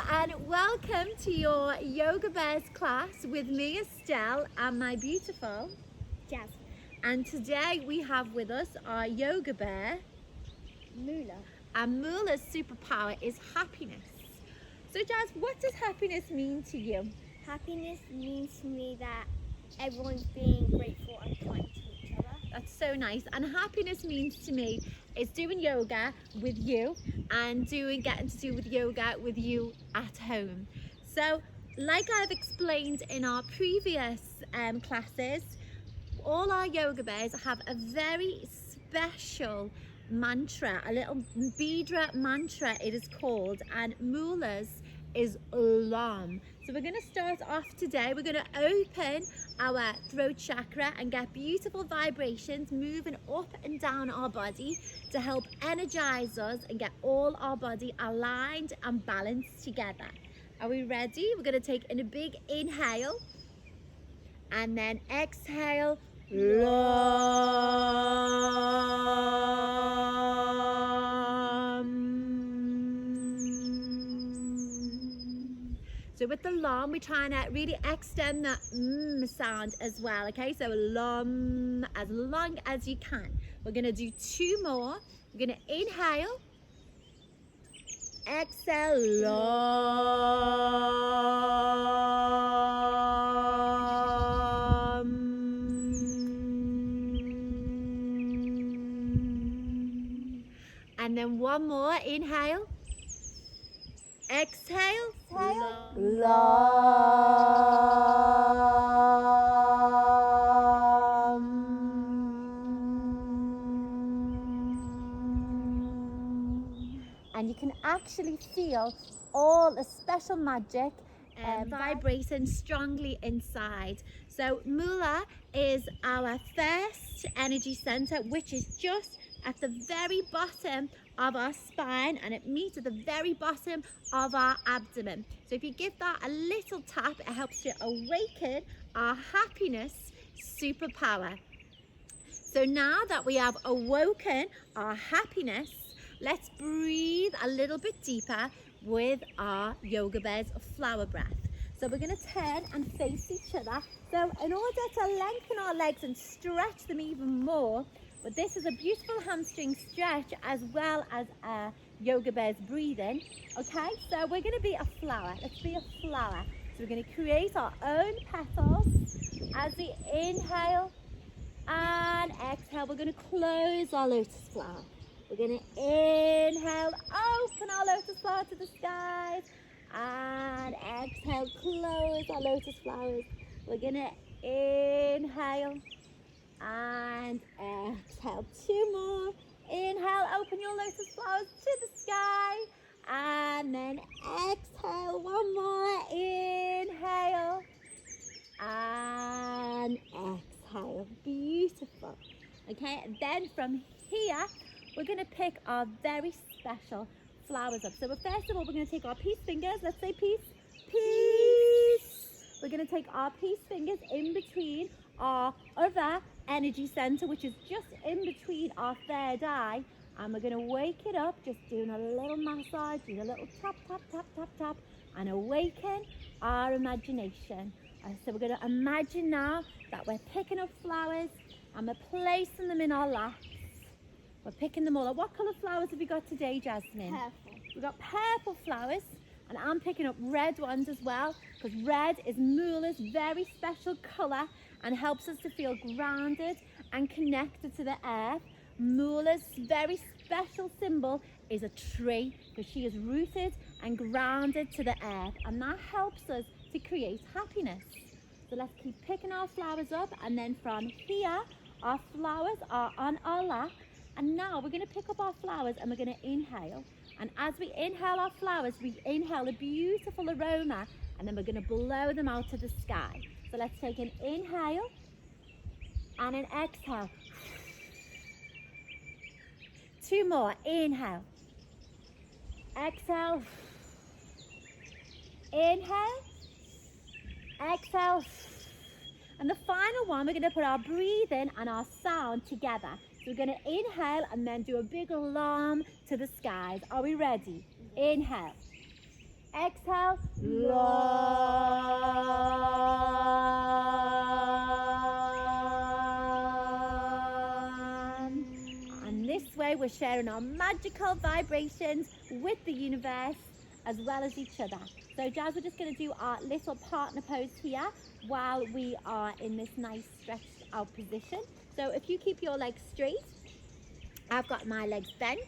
and welcome to your Yoga Bears class with me, Estelle, and my beautiful Jasmine. And today we have with us our Yoga Bear Mula. And Mula's superpower is happiness. So Jazz, what does happiness mean to you? Happiness means to me that everyone's being grateful and kind to each other. That's so nice. And happiness means to me is doing yoga with you and getting to do with yoga with you at home. So like I've explained in our previous classes, all our yoga bears have a very special mantra, a little Bidra mantra it is called, and Mulas is Lam. So we're going to start off today. We're going to open our throat chakra and get beautiful vibrations moving up and down our body to help energize us and get all our body aligned and balanced together. Are we ready? We're going to take in a big inhale and then exhale. So with the lam, we're trying to really extend that sound as well, okay? So lam, as long as you can. We're gonna do two more. We're gonna inhale, exhale, lam. And then one more, inhale, exhale, and you can actually feel all the special magic vibrating strongly inside. So Mula is our first energy center, which is just at the very bottom of our spine, and it meets at the very bottom of our abdomen. So if you give that a little tap, it helps to awaken our happiness superpower. So now that we have awoken our happiness, let's breathe a little bit deeper with our Yoga Bears flower breath. So we're going to turn and face each other. So in order to lengthen our legs and stretch them even more, but this is a beautiful hamstring stretch as well as Yoga Bears breathing. Okay, so we're going to be a flower. Let's be a flower. So we're going to create our own petals as we inhale and exhale. We're going to close our lotus flower. We're going to inhale, open our lotus flower to the skies, and exhale, close our lotus flowers. We're going to inhale and exhale. Two more. Inhale, open your lotus flowers to the sky, and then exhale. One more. Inhale and exhale. Beautiful. Okay, and then from here we're going to pick our very special flowers up. So first of all, we're going to take our peace fingers. Let's say peace, peace. We're going to take our peace fingers in between our other energy center, which is just in between our third eye, and we're going to wake it up, just doing a little massage, doing a little tap, tap, tap, tap, tap, and awaken our imagination. So we're going to imagine now that we're picking up flowers and we're placing them in our laps. We're picking them all up. What colour flowers have we got today, Jasmine? Purple. We've got purple flowers, and I'm picking up red ones as well, because red is Mula's very special colour and helps us to feel grounded and connected to the earth. Mula's very special symbol is a tree, because she is rooted and grounded to the earth, and that helps us to create happiness. So let's keep picking our flowers up, and then from here our flowers are on our lap, and now we're going to pick up our flowers and we're going to inhale, and as we inhale our flowers, we inhale a beautiful aroma, and then we're going to blow them out to the sky. So let's take an inhale and an exhale. Two more. Inhale, exhale, inhale, exhale, and the final one, we're going to put our breathing and our sound together. So we're going to inhale and then do a big alarm to the skies. Are we ready? Inhale, Exhale, yawn. And this way we're sharing our magical vibrations with the universe as well as each other. So Jazz, we're just going to do our little partner pose here while we are in this nice stretched out position. So if you keep your legs straight, I've got my legs bent.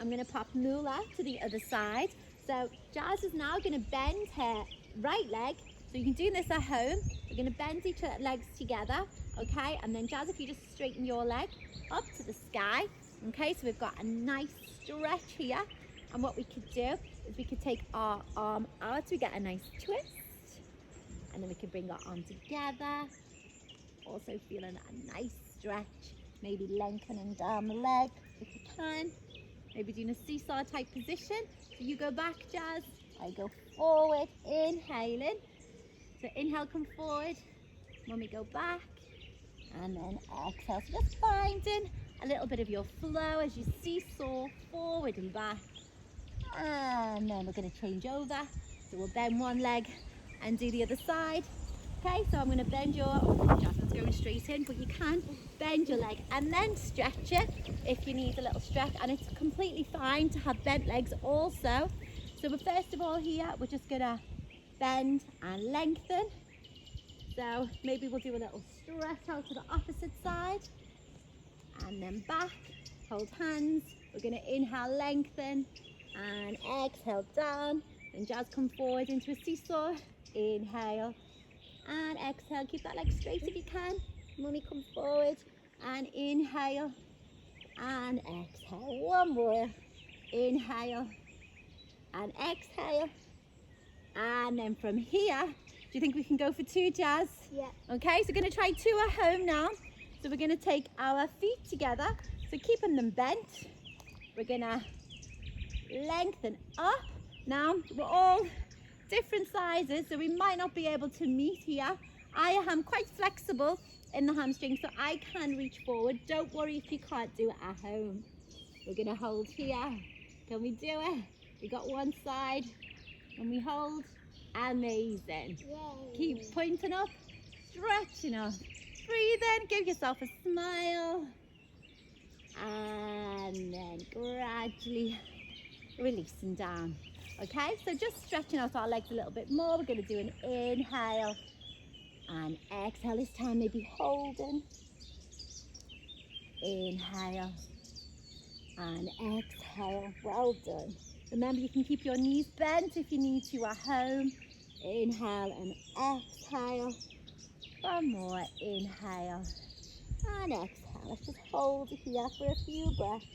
I'm going to pop Mula to the other side. So Jazz is now going to bend her right leg. So you can do this at home. We're going to bend each legs together, okay? And then Jazz, if you just straighten your leg up to the sky, okay? So we've got a nice stretch here. And what we could do is we could take our arm out, so we get a nice twist. And then we can bring our arm together. Also feeling a nice stretch. Maybe lengthening down the leg if you can. Maybe doing a seesaw type position. So you go back, Jazz. I go forward, inhaling. So inhale, come forward. When we go back. And then exhale. So just finding a little bit of your flow as you seesaw forward and back. And then we're going to change over. So we'll bend one leg and do the other side. Okay, so I'm going to bend your, Jasmine's going straight in, but you can bend your leg and then stretch it if you need a little stretch. And it's completely fine to have bent legs also. So but first of all here, we're just going to bend and lengthen. So maybe we'll do a little stretch out to the opposite side. And then back, hold hands. We're going to inhale, lengthen, and exhale down. And Jazz, come forward into a seesaw. Inhale. And exhale, keep that leg straight if you can. Mummy, come forward and inhale and exhale. One more. Inhale and exhale. And then from here, do you think we can go for two, Jazz? Yeah. Okay, so we're going to try two at home now. So we're going to take our feet together. So keeping them bent. We're going to lengthen up. Now, we're all different sizes, so we might not be able to meet here. I am quite flexible in the hamstring, so I can reach forward. Don't worry if you can't do it at home. We're going to hold here. Can we do it? We got one side and we hold. Amazing. Yay. Keep pointing up, stretching up. Breathe in, give yourself a smile. And then gradually releasing down. Okay, so just stretching out our legs a little bit more. We're going to do an inhale and exhale. This time maybe holding. Inhale and exhale. Well done. Remember, you can keep your knees bent if you need to at home. Inhale and exhale. One more. Inhale and exhale. Let's just hold here for a few breaths.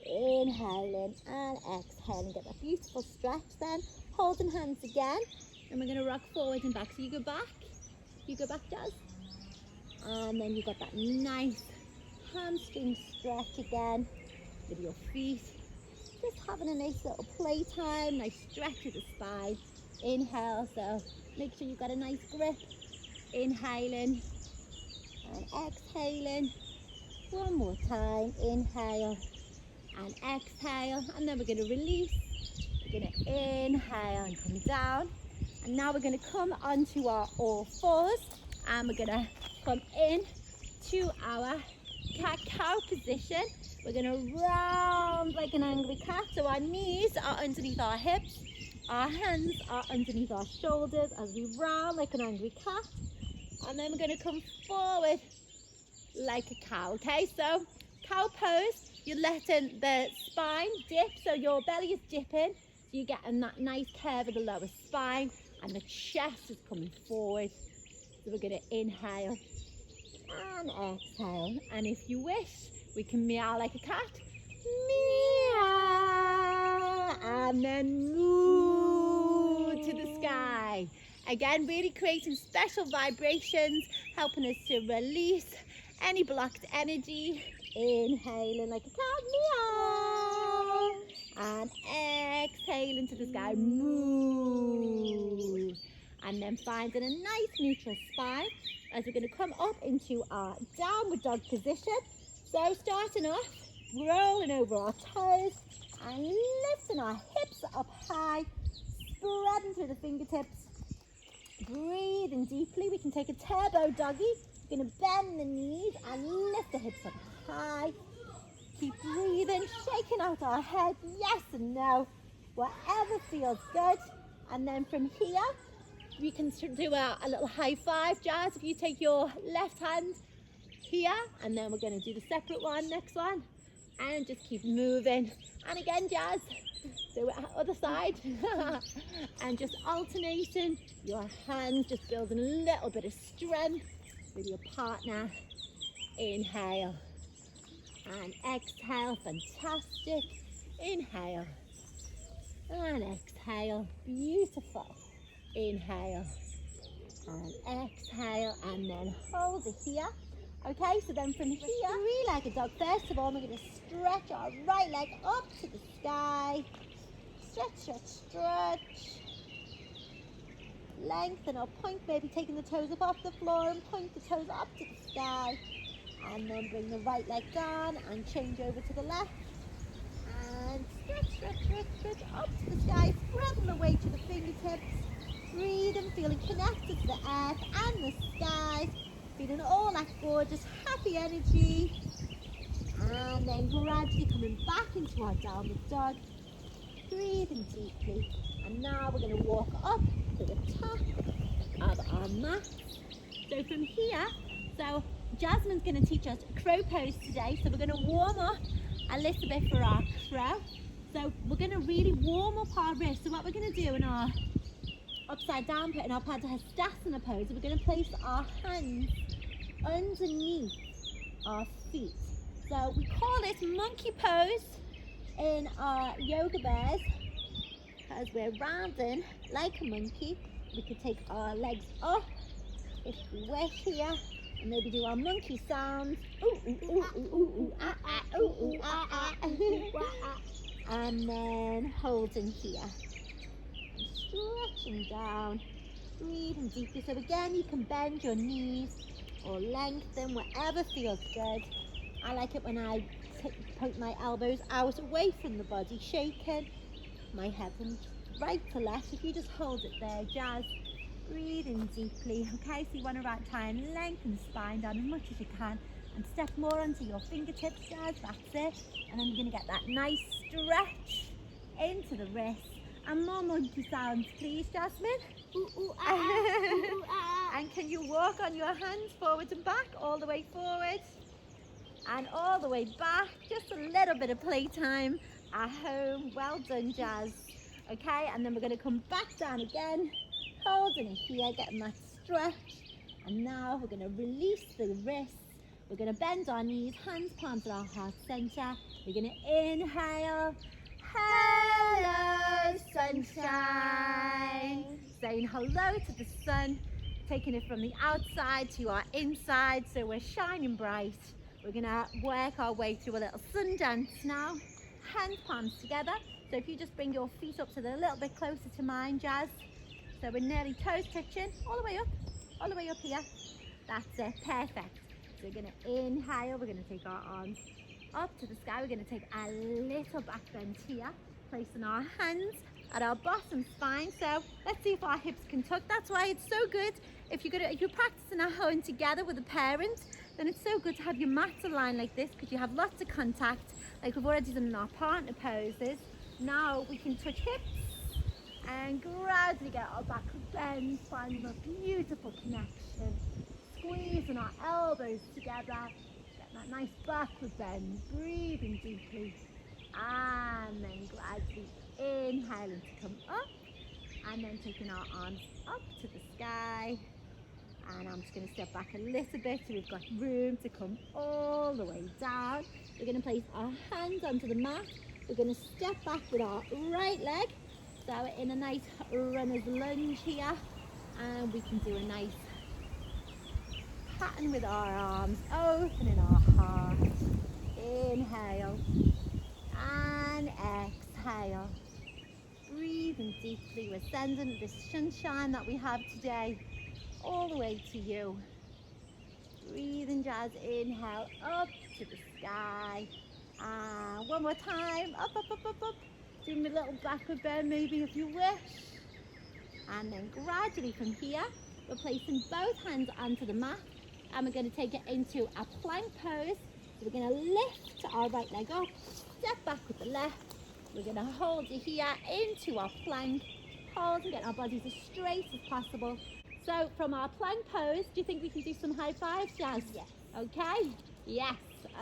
Inhaling and exhaling. Get that beautiful stretch then. Holding hands again. And we're going to rock forward and back. So you go back. You go back, Jazz. And then you've got that nice hamstring stretch again with your feet. Just having a nice little playtime. Nice stretch of the spine. Inhale. So make sure you've got a nice grip. Inhaling and exhaling. One more time. Inhale and exhale, and then we're going to release. We're going to inhale and come down, and now we're going to come onto our all fours, and we're going to come in to our cat-cow position. We're going to round like an angry cat, so our knees are underneath our hips, our hands are underneath our shoulders as we round like an angry cat, and then we're going to come forward like a cow. Okay, so cow pose. You're letting the spine dip, so your belly is dipping. So you're getting that nice curve of the lower spine, and the chest is coming forward. So we're going to inhale and exhale. And if you wish, we can meow like a cat. Meow. And then moo to the sky. Again, really creating special vibrations, helping us to release any blocked energy. Inhaling like a cat, meow, and exhaling to the sky, moo, and then finding a nice neutral spine as we're going to come up into our downward dog position. So starting off, rolling over our toes and lifting our hips up high, spreading through the fingertips. Breathing deeply. We can take a turbo doggy. We're going to bend the knees and lift the hips up high. Keep breathing, shaking out our head, yes and no, whatever feels good. And then from here, we can do a little high five, Jazz. If you take your left hand here, and then we're going to do the separate one, next one, and just keep moving. And again, Jazz, do it other side, and just alternating your hands, just building a little bit of strength with your partner. Inhale and exhale, fantastic. Inhale and exhale, beautiful. Inhale and exhale, and then hold it here. Okay, so then from here, three-legged dog. First of all, we're going to stretch our right leg up to the sky. Stretch, stretch, stretch. Lengthen or point, maybe taking the toes up off the floor and point the toes up to the sky. And then bring the right leg down and change over to the left. And stretch, stretch, stretch, stretch up to the sky, spreading the weight to the fingertips. Breathing, feeling connected to the earth and the skies. Feeling all that gorgeous, happy energy. And then gradually coming back into our downward dog. Breathing deeply. And now we're going to walk up to the top of our mat. So from here, Jasmine's going to teach us crow pose today. So we're going to warm up a little bit for our crow. So we're going to really warm up our wrists. So what we're going to do in our upside down put in our Padahastasana pose, we're going to place our hands underneath our feet. So we call this monkey pose in our yoga bears because we're rounding like a monkey. We could take our legs up if we wish here and maybe do our monkey sounds. Ooh, ooh, ooh, ooh, ooh, ooh, ah, ah, ooh, ooh, ah, ah. And then holding here. Stretching down, breathing deeply. So again, you can bend your knees or lengthen, whatever feels good. I like it when I point my elbows out away from the body, shaking my head from right to left. If you just hold it there, Jazz, breathing deeply. Okay, so you want to try and lengthen the spine down as much as you can and step more onto your fingertips, Jazz. That's it. And then you're going to get that nice stretch into the wrist. And more monkey sounds, please, Jasmine. Ooh, ooh, ah, ah, ooh, ooh, ah. And can you walk on your hands forwards and back, all the way forward and all the way back? Just a little bit of playtime at home. Well done, Jazz. Okay, and then we're going to come back down again, holding it here, getting that stretch. And now we're going to release the wrists. We're going to bend our knees, hands planted our heart center. We're going to inhale. Hello, sunshine. Saying hello to the sun, taking it from the outside to our inside, so we're shining bright. We're gonna work our way through a little sun dance now. Hands palms together. So if you just bring your feet up so they're a little bit closer to mine, Jazz. So we're nearly toes touching, all the way up here. That's it, perfect. So we're gonna inhale, we're gonna take our arms up to the sky. We're going to take a little back bend here, placing our hands at our bottom spine. So let's see if our hips can tuck. That's why it's so good if you're practicing at home together with a parent, then it's so good to have your mats aligned like this because you have lots of contact, like we've already done in our partner poses. Now we can touch hips and gradually get our backward bend, finding a beautiful connection, squeezing our elbows together. That nice backward bend, breathing deeply, and then gradually inhaling to come up, and then taking our arms up to the sky. And I'm just going to step back a little bit so we've got room to come all the way down. We're going to place our hands onto the mat. We're going to step back with our right leg, so we're in a nice runner's lunge here, and we can do a nice pattern with our arms, opening our heart. Inhale and exhale. Breathing deeply. We're sending the sunshine that we have today all the way to you. Breathing, Jazz. Inhale up to the sky. And one more time. Up, up, up, up, up. Doing a little backward bend maybe if you wish. And then gradually from here, we're placing both hands onto the mat and we're going to take it into a plank pose. So we're going to lift our right leg up, step back with the left. We're going to hold it here into our plank, hold and get our bodies as straight as possible. So from our plank pose, do you think we can do some high fives, Jazz? Yes. Okay? Yes,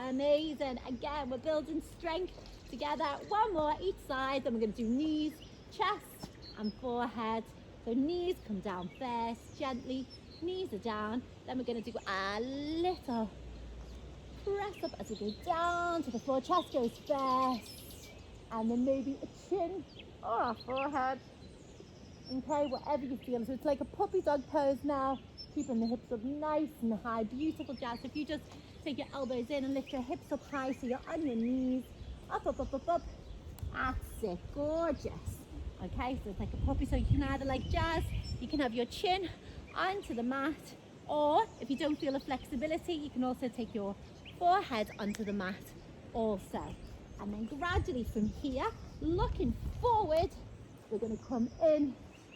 amazing. Again, we're building strength together. One more each side, then we're going to do knees, chest and forehead. So knees come down first, gently, knees are down. Then we're going to do a little press up as we go down to the floor. Chest goes first, and then maybe a chin or a forehead. Okay, whatever you feel. So it's like a puppy dog pose now, keeping the hips up nice and high. Beautiful, Jazz. If you just take your elbows in and lift your hips up high so you're on your knees, up, up, up, up, up. That's it, gorgeous. Okay, so it's like a puppy. So you can either, like Jazz, you can have your chin onto the mat, or if you don't feel the flexibility, you can also take your forehead onto the mat also. And then gradually from here, looking forward, we're going to come in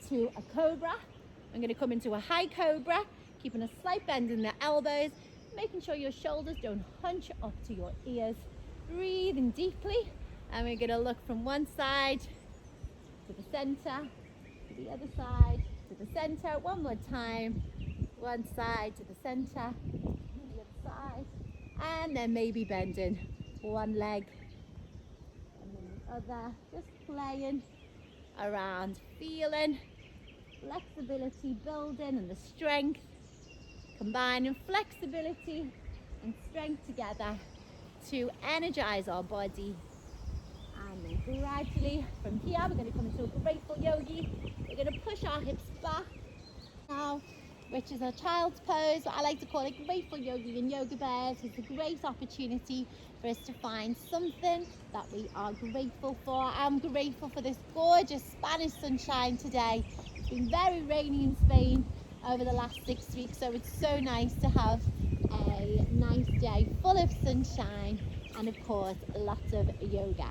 to a cobra. I'm going to come into a high cobra, keeping a slight bend in the elbows, making sure your shoulders don't hunch up to your ears. Breathing deeply, and we're going to look from one side to the center, to the other side, to the center. One more time. One side to the center, the other side, and then maybe bending one leg and then the other. Just playing around, feeling flexibility building and the strength, combining flexibility and strength together to energize our body. And then gradually from here, we're going to come into a grateful yogi. We're going to push our hips back now, which is a child's pose. I like to call it grateful yogi and yoga bears. It's a great opportunity for us to find something that we are grateful for. I'm grateful for this gorgeous Spanish sunshine today. It's been very rainy in Spain over the last 6 weeks, so it's so nice to have a nice day full of sunshine and of course lots of yoga.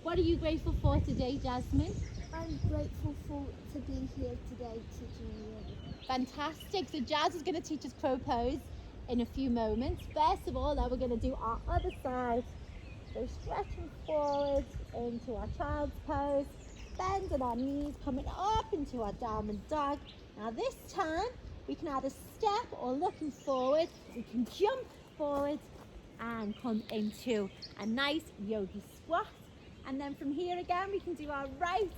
What are you grateful for today, Jasmine? I'm grateful to be here today teaching yoga. Fantastic. So Jazz is going to teach us crow pose in a few moments. First of all, now we're going to do our other side. So stretching forward into our child's pose, bending our knees, coming up into our downward dog. Now this time we can either step or looking forward. We can jump forward and come into a nice yogi squat. And then from here again, we can do our right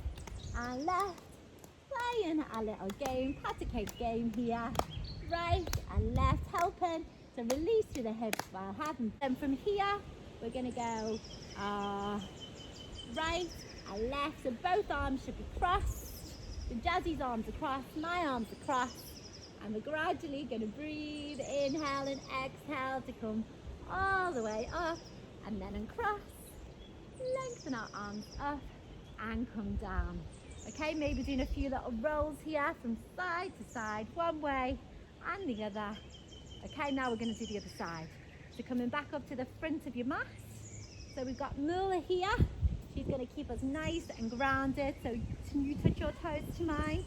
and left, playing a little game, pat a cake game here. Right and left, helping to release through the hips while having. Then from here, we're going to go right and left. So both arms should be crossed. So Jazzy's arms are crossed, my arms are crossed. And we're gradually going to breathe, inhale and exhale to come all the way up. And then uncross, lengthen our arms up and come down. Okay, maybe doing a few little rolls here from side to side, one way and the other. Okay, now we're going to do the other side. So coming back up to the front of your mat. So we've got Mula here. She's going to keep us nice and grounded. So can you touch your toes to mine?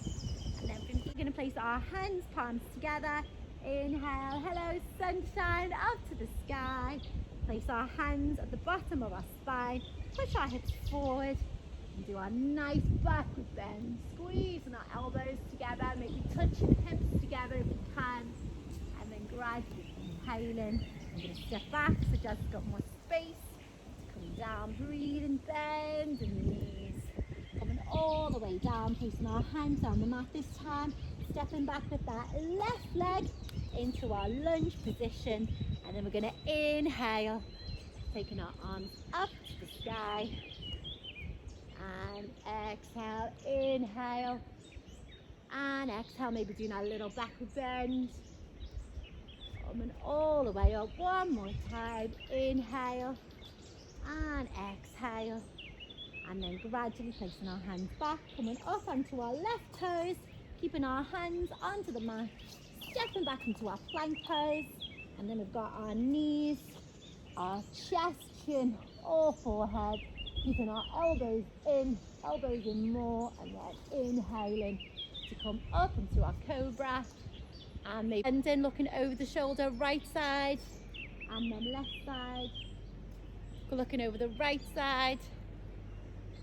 And then from here, we're going to place our hands, palms together. Inhale, hello sunshine, up to the sky. Place our hands at the bottom of our spine. Push our hips forward. And do our nice backward bend. Squeezing our elbows together, maybe touching hips together if we can. And then gradually inhaling. I'm going to step back so Jazz has got more space. Come down, breathe and bend the knees. Coming all the way down, placing our hands down the mat this time. Stepping back with that left leg into our lunge position. And then we're going to inhale, taking our arms up to the sky. And exhale, inhale, and exhale, maybe doing a little backward bend. Coming all the way up, one more time, inhale, and exhale. And then gradually placing our hands back, coming up onto our left toes, keeping our hands onto the mat, stepping back into our plank pose. And then we've got our knees, our chest, chin, or forehead. Keeping our elbows in more, and then inhaling to come up into our cobra. And maybe bending, looking over the shoulder, right side, and then left side. Looking over the right side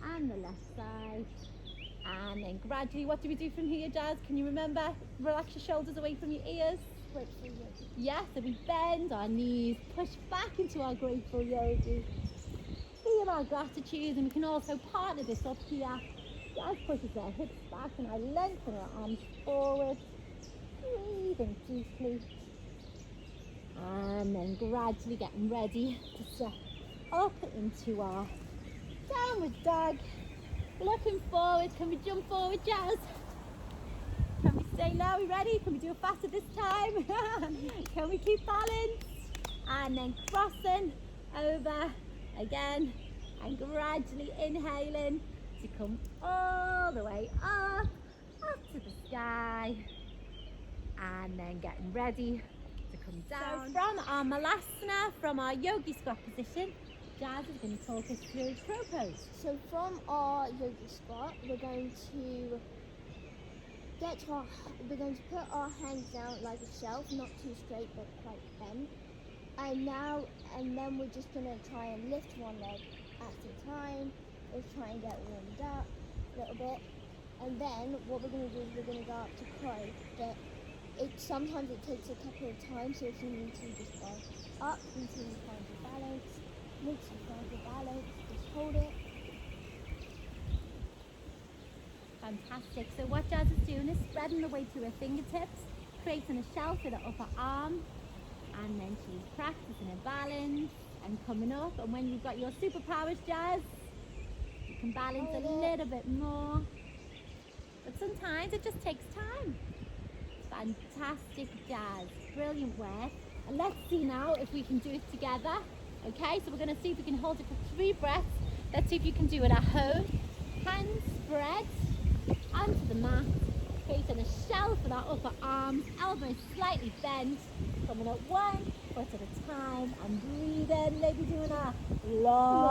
and the left side. And then gradually, what do we do from here, Jazz? Can you remember? Relax your shoulders away from your ears. Grateful yogi. Yes, so we bend our knees, push back into our grateful yogi. Feel our gratitude, and we can also partner this up here. Jazz pushes her hips back and I lengthen her arms forward. Breathing deeply. And then gradually getting ready to step up into our downward dog. Looking forward. Can we jump forward, Jazz? Can we stay low? Are we ready? Can we do it faster this time? Can we keep balance? And then crossing over again and gradually inhaling to come all the way up to the sky. And then getting ready to come down. So from our Malasana, from our yogi squat position, Jazz is going to talk us through crow pose. So from our yogi squat, we're going to put our hands down like a shelf, not too straight but quite bent. And then we're just going to try and lift one leg at a time. Let's try and get warmed up a little bit. And then what we're going to do is we're going to go up to crow. But sometimes it takes a couple of times, so if you need to, just go up until you find your balance. Once you find your balance, just hold it. Fantastic. So what Jazz is doing is spreading the weight to her fingertips, creating a shelf with her upper arm, and then she's practicing her balance and coming up. And when you've got your superpowers, Jazz, you can balance a little bit more. But sometimes it just takes time. Fantastic, Jazz. Brilliant work. And let's see now if we can do it together. Okay, so we're going to see if we can hold it for 3 breaths. Let's see if you can do it at home. Hands spread onto the mat, creating a shelf with our upper arms, elbows slightly bent, coming up 1 foot at a time and breathing, maybe doing a long,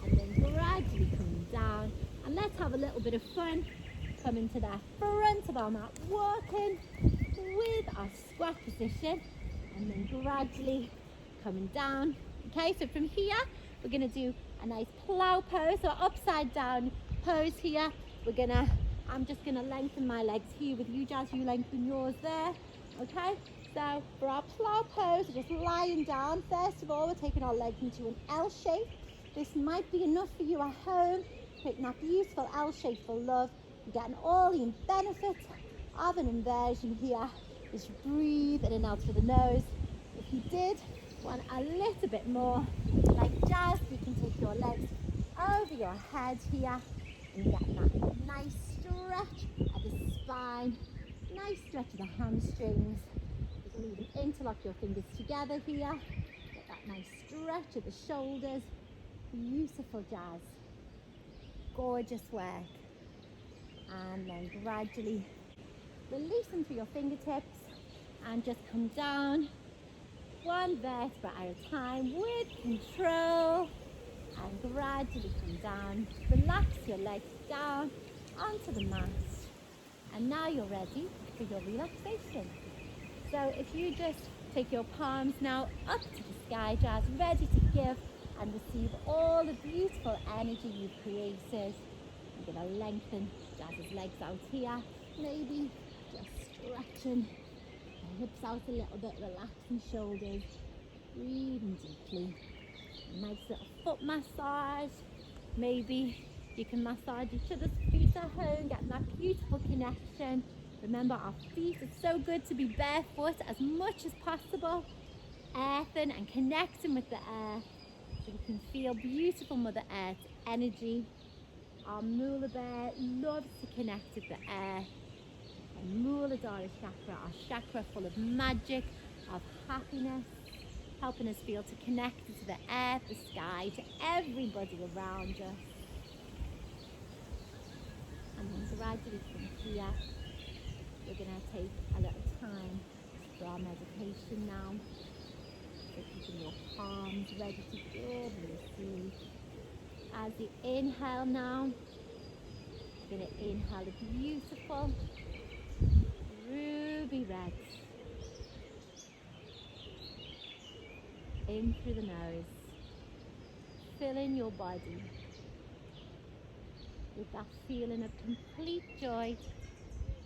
and then gradually coming down. And let's have a little bit of fun. Coming to the front of our mat, walking with our squat position, and then gradually coming down. Okay, so from here we're going to do a nice plow pose, so upside down pose here. I'm just going to lengthen my legs here with you, Jazz. You lengthen yours there. Okay, so for our plow pose, we're just lying down. First of all, we're taking our legs into an L shape. This might be enough for you at home, creating that beautiful L shape for love. You're getting all the benefits of an inversion here. Just breathe in and out through the nose. If you did want a little bit more, like Jazz, you can take your legs over your head here and get that nice stretch of the spine, nice stretch of the hamstrings. Just leave them, interlock your fingers together here. Get that nice stretch of the shoulders. Beautiful, Jazz. Gorgeous work. And then gradually release them through your fingertips and just come down 1 vertebra at a time with control, and gradually come down. Relax your legs down onto the mat, and now you're ready for your relaxation. So if you just take your palms now up to the sky, Jazz, ready to give and receive all the beautiful energy you've created. I'm going to lengthen Jazz's legs out here, maybe just stretching the hips out a little bit, relaxing shoulders, breathing deeply. A nice little foot massage. Maybe you can massage each other's feet at home, getting that beautiful connection. Remember, our feet, it's so good to be barefoot as much as possible, earthing and connecting with the earth, so we can feel beautiful Mother Earth's energy. Our Mula bear loves to connect with the earth. And Muladhara chakra, our chakra full of magic, of happiness, helping us feel to connect to the earth, the sky, to everybody around us. And then gradually from here, we're going to take a little time for our meditation now. So keeping your palms ready to give and receive. As you inhale now, you're going to inhale a beautiful ruby red in through the nose, filling your body with that feeling of complete joy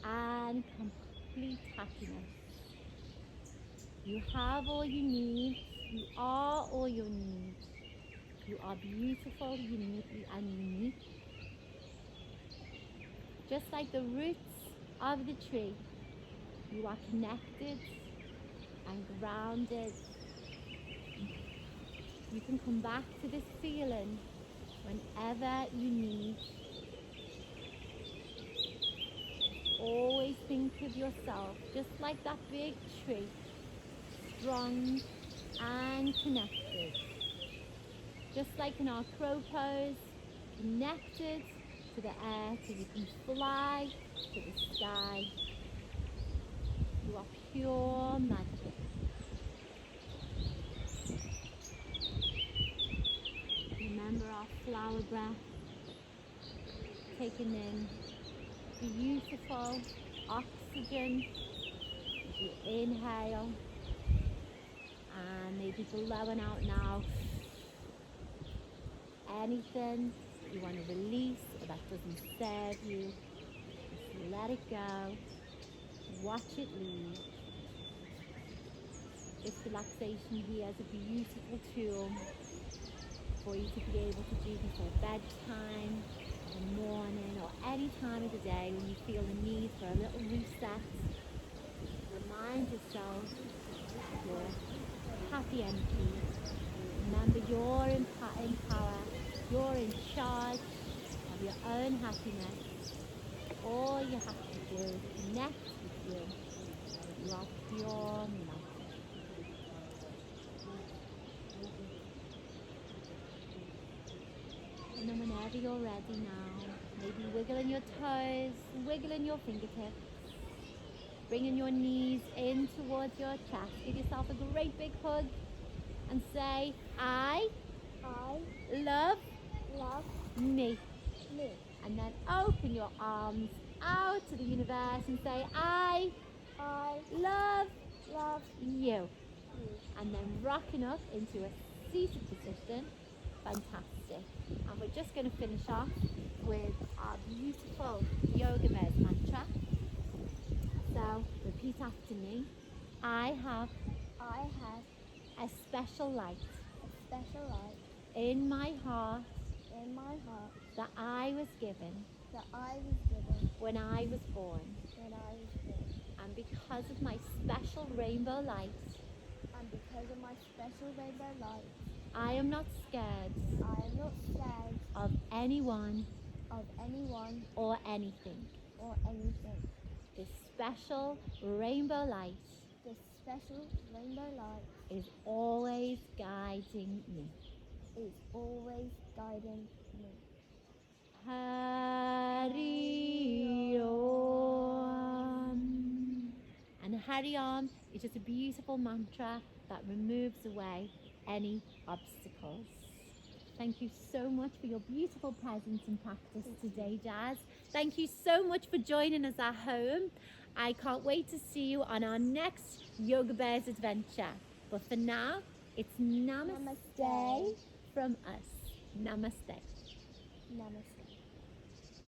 and complete happiness. You have all you need. You are all you need. You are beautiful, uniquely and unique. Just like the roots of the tree, you are connected and grounded. You can come back to this feeling whenever you need. Always think of yourself just like that big tree, strong and connected. Just like in our crow pose, connected to the air so you can fly to the sky. You are pure magic. Remember our flower breath, taking in beautiful oxygen as you inhale, and maybe blowing out now anything you want to release or that doesn't serve you. Just let it go, watch it leave. This relaxation here is a beautiful tool for you to be able to do before bedtime, in the morning, or any time of the day when you feel the need for a little reset. Remind yourself of your happy energy. Remember you're in power, you're in charge of your own happiness. All you have to do is connect with you. You are pure light. And then whenever you're ready now, maybe wiggling your toes, wiggling your fingertips, bringing your knees in towards your chest. Give yourself a great big hug and say, I love me. And then open your arms out to the universe and say, I love you. And then rocking up into a seated position. Fantastic. And we're just going to finish off with our beautiful Yogabear mantra. So repeat after me. I have a special light in my heart that I was given when I was born. And because of my special rainbow light, I am not scared of anyone or anything. This special rainbow light is always guiding me. Hari Om. And Hari Om is just a beautiful mantra that removes away any obstacles. Thank you so much for your beautiful presence and practice today, Jazz. Thank you so much for joining us at home. I can't wait to see you on our next Yoga Bears adventure. But for now, it's namaste from us. Namaste.